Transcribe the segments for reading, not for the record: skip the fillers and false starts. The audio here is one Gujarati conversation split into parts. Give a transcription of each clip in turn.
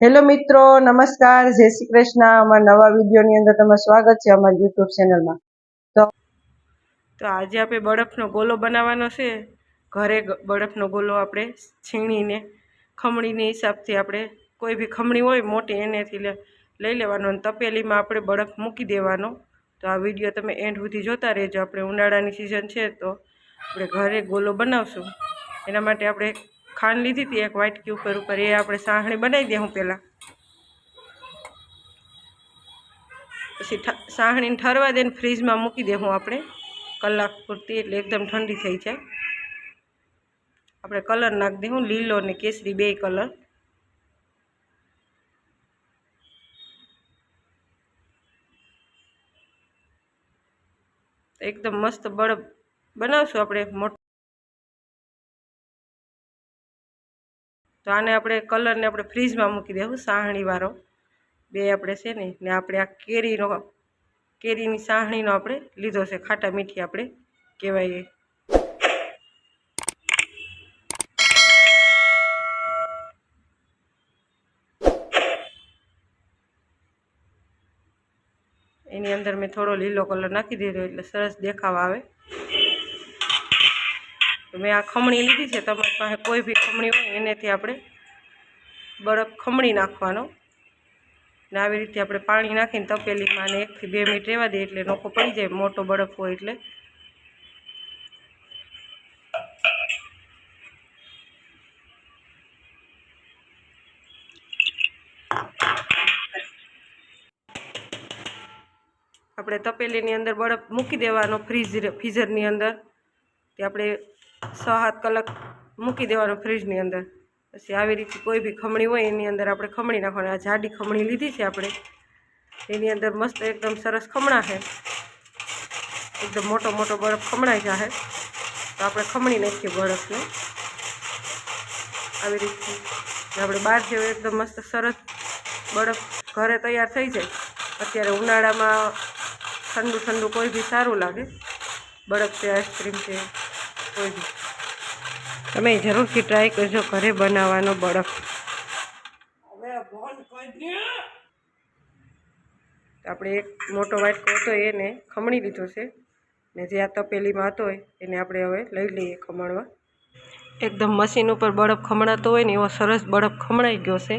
હેલો મિત્રો, નમસ્કાર, જય શ્રી કૃષ્ણ। અમારા નવા વિડીયોની અંદર તમારું સ્વાગત છે અમારી યુટ્યુબ ચેનલમાં। તો આજે આપણે બરફનો ગોલો બનાવવાનો છે। ઘરે બરફનો ગોલો આપણે છીણીને ખમણીની હિસાબથી આપણે કોઈ બી ખમણી હોય મોટી એનેથી લઈ લેવાનો અને તપેલીમાં આપણે બરફ મૂકી દેવાનો। તો આ વિડીયો તમે એન્ડ સુધી જોતા રહેજો। આપણે ઉનાળાની સિઝન છે તો આપણે ઘરે ગોલો બનાવશું। એના માટે આપણે ખાંડ લીધી હતી એક વાટકી ઉપર એ આપણે સાહણી બનાવી દે હું પહેલાં, પછી સાહણીને ઠરવા દઈને ફ્રીજમાં મૂકી દે હું આપણે કલાક પૂરતી, એટલે એકદમ ઠંડી થઈ જાય। આપણે કલર નાખી દે હું લીલો ને કેસરી બે કલર। એકદમ મસ્ત બરફ બનાવશું આપણે મોટો। તો આને આપણે કલરને આપણે ફ્રીજમાં મૂકી દેવું સાહણીવાળો બે આપણે છે ને આપણે આ કેરીની સાહણીનો આપણે લીધો છે, ખાટા મીઠી આપણે કહેવાય। એની અંદર મેં થોડો લીલો કલર નાખી દીધો એટલે સરસ દેખાવ આવે। તો મેં આ ખમણી લીધી છે, તમારી પાસે કોઈ બી ખમણી હોય એનેથી આપણે બરફ ખમણી નાખવાનો ને આવી રીતે આપણે પાણી નાખીને તપેલીમાં અને 1 થી 2 મિનિટ રહેવા દઈએ એટલે નોખો પડી જાય, મોટો બરફ હોય એટલે। આપણે તપેલીની અંદર બરફ મૂકી દેવાનો ફ્રીઝરની અંદર, તે આપણે 6-7 કલાક મૂકી દેવાનો ફ્રીજની અંદર। પછી આવી રીતે કોઈ બી ખમણી હોય એની અંદર આપણે ખમણી નાખવાની। આ જાડી ખમણી લીધી છે આપણે, એની અંદર મસ્ત એકદમ સરસ ખમણા છે, એકદમ મોટો મોટો બરફ ખમણાઈ જશે। તો આપણે ખમણી નાખીએ બરફને આવી રીતે, આપણે બહાર જેવો એકદમ મસ્ત સરસ બરફ ઘરે તૈયાર થઈ જાય। અત્યારે ઉનાળામાં ઠંડુ ઠંડુ કોઈ બી સારું લાગે, બરફ છે, આઈસ્ક્રીમ છે, કોઈ બી તમે જરૂરથી ટ્રાય કરજો ઘરે બનાવવાનો બરફ। આપણે એક મોટો વાટકો હતો એને ખમણી લીધો છે ને જે આ તપેલીમાં હતો એને આપણે હવે લઈ લઈએ ખમણવા। એકદમ મશીન ઉપર બરફ ખમણાતો હોય ને એવો સરસ બરફ ખમણાઈ ગયો છે।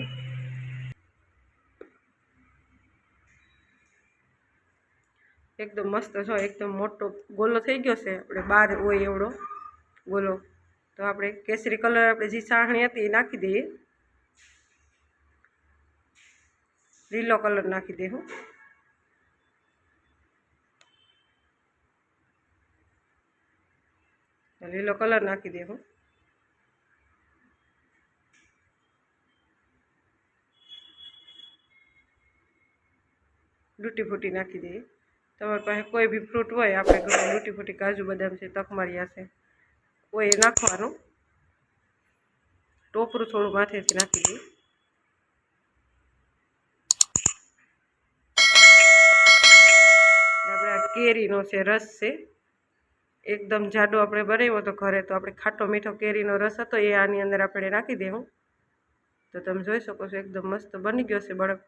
એકદમ મસ્ત છો, એકદમ મોટો ગોલો થઈ ગયો છે, આપણે 12 હોય એવડો ગોલો। તો આપણે કેસરી કલર આપણે જે સાહણી હતી એ નાખી દઈએ, લીલો કલર નાખી દઉં, લીલો કલર નાખી દઉં, લૂટી ફૂટી નાખી દઈએ। તમારી પાસે કોઈ બી ફ્રૂટ હોય, આપણે ઘરે લૂટી ફૂટી કાજુ બદામ છે, તકમારિયા છે, કોઈ એ નાખવાનું। ટોપરું થોડું માથેથી નાખી દઈએ। આપણે આ કેરીનો છે રસ છે, એકદમ જાડો આપણે બનાવ્યો હતો ઘરે, તો આપણે ખાટો મીઠો કેરીનો રસ હતો એ આની અંદર આપણે નાખી દેવું। તો તમે જોઈ શકો છો એકદમ મસ્ત બની ગયો છે બરફ।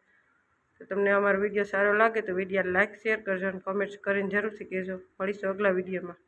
તો તમને અમારો વિડીયો સારો લાગે તો વિડીયો લાઇક શેર કરજો અને કમેન્ટ કરીને જરૂરથી કહેજો। મળીશું અગલા વિડીયોમાં।